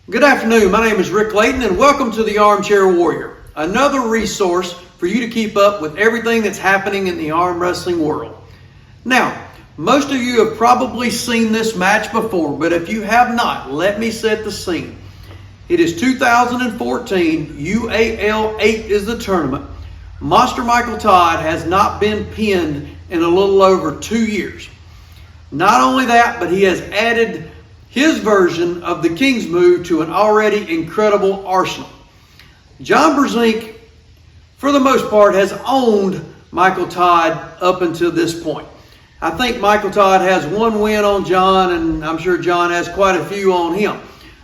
Good afternoon, my name is Rick Layton and welcome to the Armchair Warrior, another resource for you to keep up with everything that's happening in the arm wrestling world. Now, most of you have probably seen this match before, but if you have not, let me set the scene. It is 2014, UAL 8 is the tournament. Monster Michael Todd has not been pinned in a little over 2 years. Not only that, but he has added his version of the King's Move to an already incredible arsenal. John Brzenk, for the most part, has owned Michael Todd up until this point. I think Michael Todd has one win on John, and I'm sure John has quite a few on him.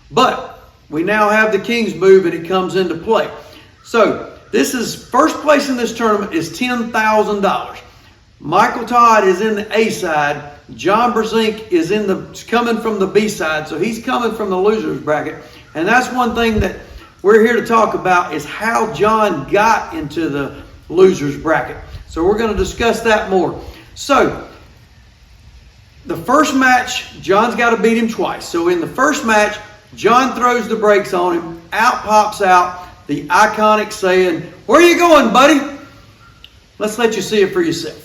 But we now have the King's Move, and it comes into play. So this is first place in this tournament is $10,000. Michael Todd is in the A side. John Brzenk is coming from the B side, so he's coming from the loser's bracket. And that's one thing that we're here to talk about is how John got into the loser's bracket. So we're going to discuss that more. So the first match, John's got to beat him twice. So in the first match, John throws the brakes on him. Out pops out the iconic saying, "Where are you going, buddy?" Let's let you see it for yourself.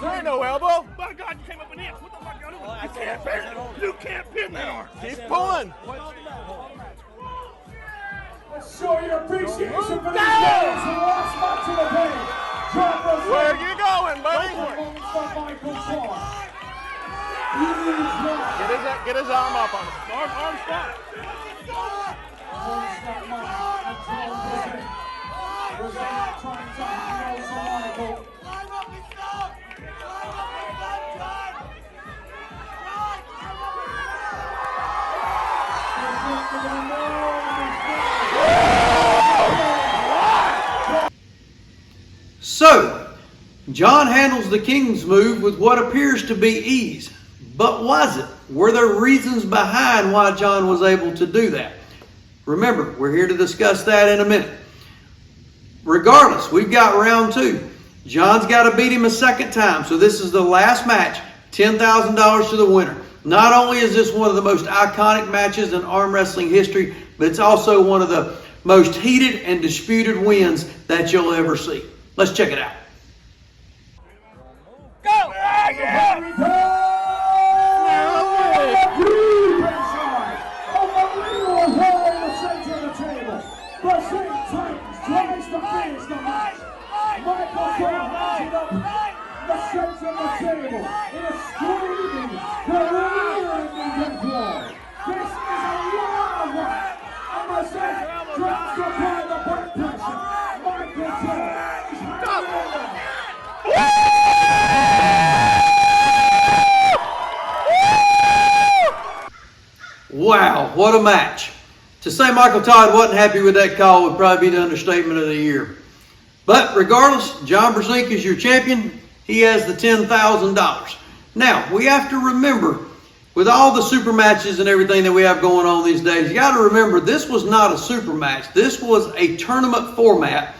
There ain't no elbow. By God, you came up in this. What the fuck y'all doing? You can't pin it. You can't pin that arm. Keep pulling. Let's show your appreciation for these guys who lost much of the pain. Where you going, buddy? Get his arm up on him. Arm stop. So, John handles the King's Move with what appears to be ease. But was it? Were there reasons behind why John was able to do that? Remember, we're here to discuss that in a minute. Regardless, we've got round two. John's got to beat him a second time. So this is the last match, $10,000 to the winner. Not only is this one of the most iconic matches in arm wrestling history, but it's also one of the most heated and disputed wins that you'll ever see. Let's check it out. Go! Wow, what a match. To say Michael Todd wasn't happy with that call would probably be the understatement of the year. But regardless, John Brzenk is your champion. He has the $10,000. Now, we have to remember, with all the super matches and everything that we have going on these days, you got to remember this was not a super match. This was a tournament format.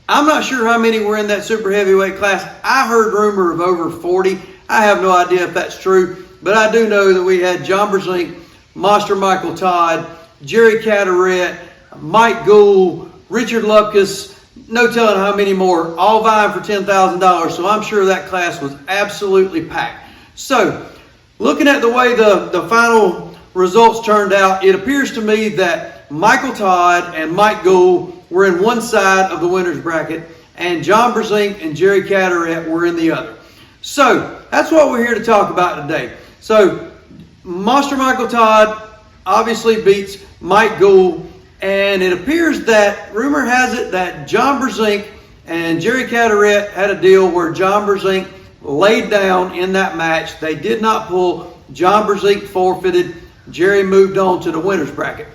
I'm not sure how many were in that super heavyweight class. I heard rumor of over 40. I have no idea if that's true, but I do know that we had John Brzenk, Monster Michael Todd, Jerry Caderet, Mike Gould, Richard Lupkus, no telling how many more, all vying for $10,000. So I'm sure that class was absolutely packed. So looking at the way the final results turned out, it appears to me that Michael Todd and Mike Gould were in one side of the winner's bracket, and John Brzenk and Jerry Caderet were in the other. So that's what we're here to talk about today. So Monster Michael Todd obviously beats Mike Gould, and it appears that, rumor has it, that John Brzenk and Jerry Caderet had a deal where John Brzenk laid down in that match. They did not pull. John Brzenk forfeited. Jerry moved on to the winner's bracket.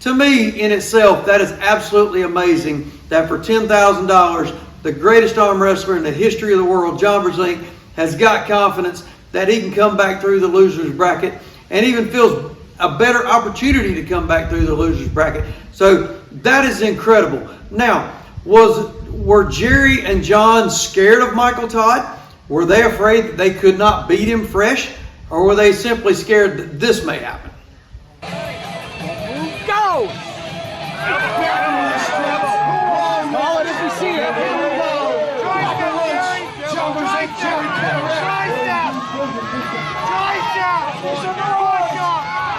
To me, in itself, that is absolutely amazing that for $10,000, the greatest arm wrestler in the history of the world, John Brzenk, has got confidence that he can come back through the loser's bracket and even feels a better opportunity to come back through the loser's bracket. So that is incredible. Now, was were Jerry and John scared of Michael Todd? Were they afraid that they could not beat him fresh? Or were they simply scared that this may happen? Go! Call it if you see it. John Brzenk, Jerry Tricep! It's a shot!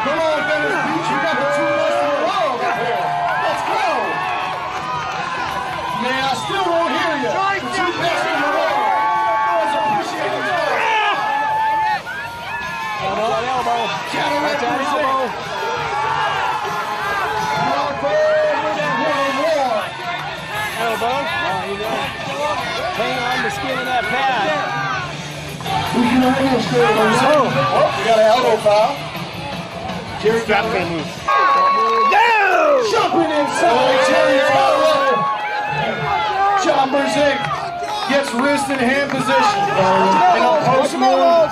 Come on, Venice Beach, you got the 2 less in a row over here. Let's go! Man, I still don't hear you. The 2 best in a row. Always appreciate it. Elbow. Cataract Elbow. Elbow. Hang on the skin of that pad. Oh, we got an elbow foul. Jerry got that move. Jumping inside, Jerry Fowler. John Brzenk gets wrist and hand position. In a post move,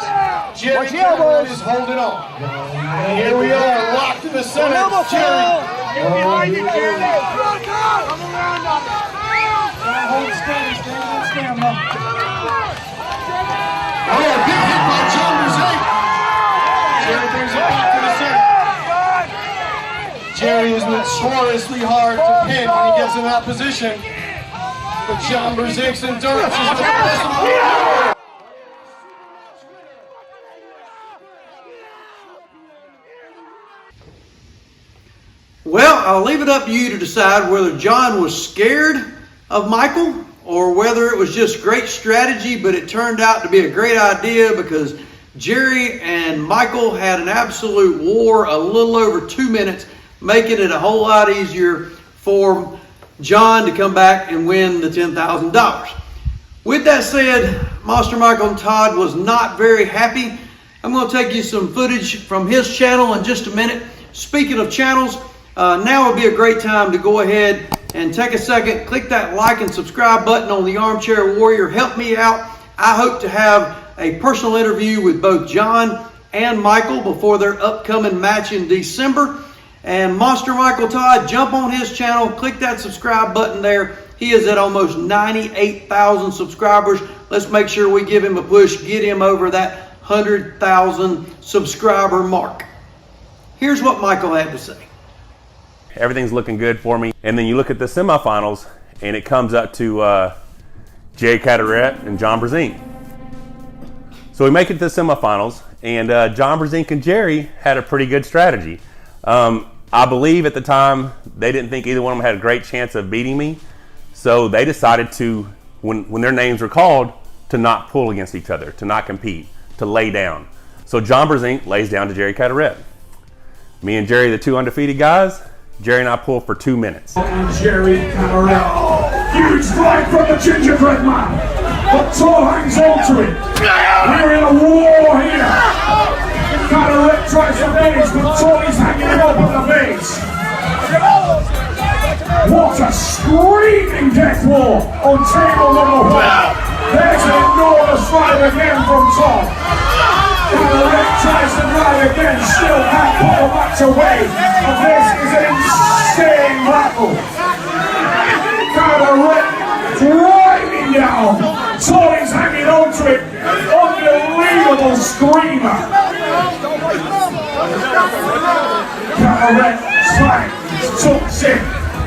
Jerry Fowler is holding on. And here we are, locked in the center. Jerry. Get behind you, Jerry. Come around on it. Hold steady, stand up. Oh, big hit by John Brzenk. Jerry brings it back to the center. Jerry is notoriously hard to pin when he gets in that position. But John Brzenk's endurance is the best of all. Well, I'll leave it up to you to decide whether John was scared of Michael or whether it was just great strategy, but it turned out to be a great idea because Jerry and Michael had an absolute war a little over 2 minutes, making it a whole lot easier for John to come back and win the $10,000. With that said, Monster Michael Todd was not very happy. I'm going to take you some footage from his channel in just a minute. Speaking of channels, now would be a great time to go ahead and take a second, click that like and subscribe button on the Armchair Warrior. Help me out. I hope to have a personal interview with both John and Michael before their upcoming match in December. And Monster Michael Todd, jump on his channel, click that subscribe button there. He is at almost 98,000 subscribers. Let's make sure we give him a push, get him over that 100,000 subscriber mark. Here's what Michael had to say. Everything's looking good for me. And then you look at the semifinals, and it comes up to Jerry Carteret and John Brzenk. So we make it to the semifinals, and John Brzenk and Jerry had a pretty good strategy. I believe at the time they didn't think either one of them had a great chance of beating me, so they decided to, when their names were called, to not pull against each other, to not compete, to lay down. So John Brzenk lays down to Jerry Carteret. Me and Jerry, the 2 undefeated guys, Jerry and I pull for 2 minutes. And Jerry Carteret. Huge strike from the gingerbread man. But Tor hangs on to it. We're in a war here. Carteret tries to base, but Tor is hanging him up on the base. What a screaming death war on table number 1. There's an enormous drive again from Tor. Carteret tries to drive again, still can't pull the match away. And this is an insane battle. Carteret driving down. Tori's hanging on to it. Unbelievable screamer. Carteret tucks in.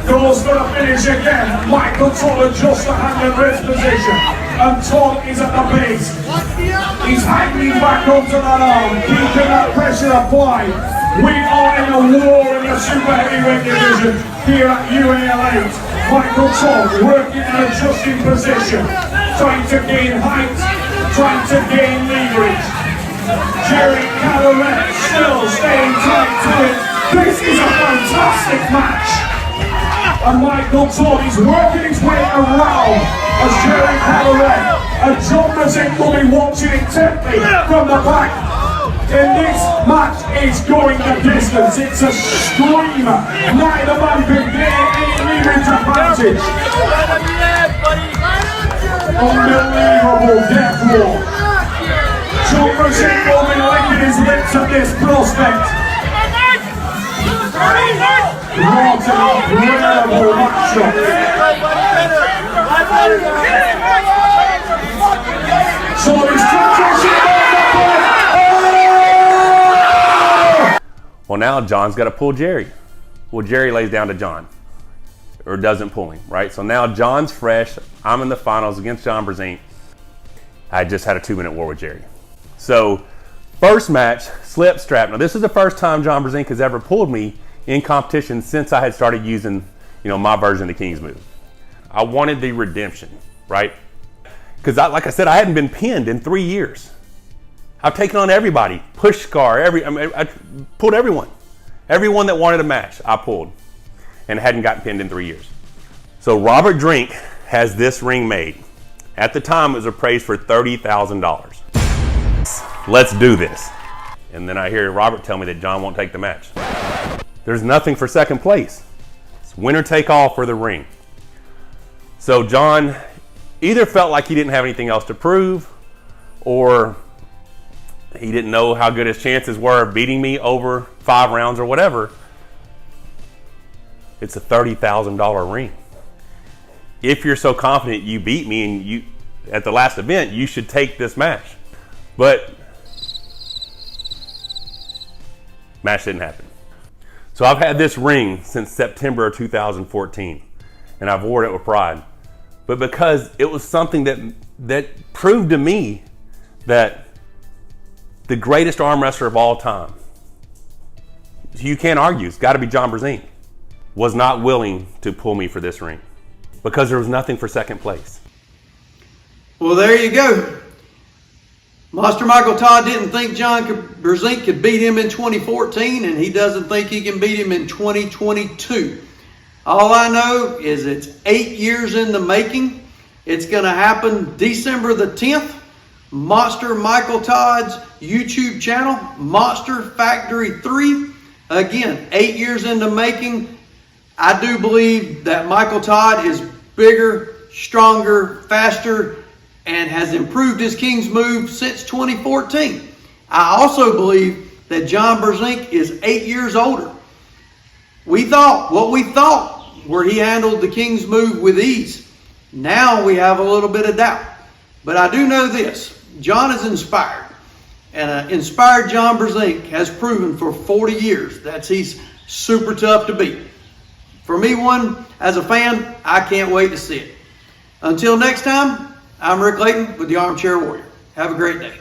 Goes for the finish again. Michael Todd adjusts the hand and wrist position. And Todd is at the base. He's hanging back onto that arm, keeping that pressure applied. We are in a war in the super heavyweight division here at UAL 8. Michael Todd working and adjusting position, trying to gain height, trying to gain leverage. Jerry Carteret still staying tight to it. This is a fantastic match. And Michael Todd is working his way around as Jerry Carteret and John Brzenk will be watching intently from the back. And this match is going the distance. It's a screamer. Neither man can gain any leverage advantage. Unbelievable death war. John Brzenk will be licking his lips at this prospect. What an incredible matchup. Well, now John's got to pull Jerry. Well, Jerry lays down to John, or doesn't pull him, right? So now John's fresh. I'm in the finals against John Brzenk. I just had a 2-minute war with Jerry. So first match, slip strap. Now this is the first time John Brzenk has ever pulled me in competition since I had started using, my version of the King's move. I wanted the redemption, right? Because like I said, I hadn't been pinned in 3 years. I've taken on everybody, push scar, I pulled everyone. Everyone that wanted a match, I pulled, and hadn't gotten pinned in 3 years. So Robert Drink has this ring made. At the time, it was appraised for $30,000. Let's do this. And then I hear Robert tell me that John won't take the match. There's nothing for second place. It's winner take all for the ring. So John either felt like he didn't have anything else to prove, or he didn't know how good his chances were of beating me over 5 rounds or whatever. It's a $30,000 ring. If you're so confident you beat me and you at the last event, you should take this match. But match didn't happen. So I've had this ring since September of 2014, and I've worn it with pride. But because it was something that proved to me that the greatest arm wrestler of all time, you can't argue, it's got to be John Brzenk, was not willing to pull me for this ring because there was nothing for second place. Well, there you go. Master Michael Todd didn't think John Brzenk could beat him in 2014, and he doesn't think he can beat him in 2022. All I know is it's 8 years in the making. It's going to happen December the 10th. Monster Michael Todd's YouTube channel, Monster Factory 3. Again, 8 years in the making. I do believe that Michael Todd is bigger, stronger, faster, and has improved his King's move since 2014. I also believe that John Brzenk is 8 years older. We thought where he handled the King's move with ease. Now we have a little bit of doubt. But I do know this. John is inspired. And inspired John Brzenk has proven for 40 years that he's super tough to beat. For me, as a fan, I can't wait to see it. Until next time, I'm Rick Layton with the Armchair Warrior. Have a great day.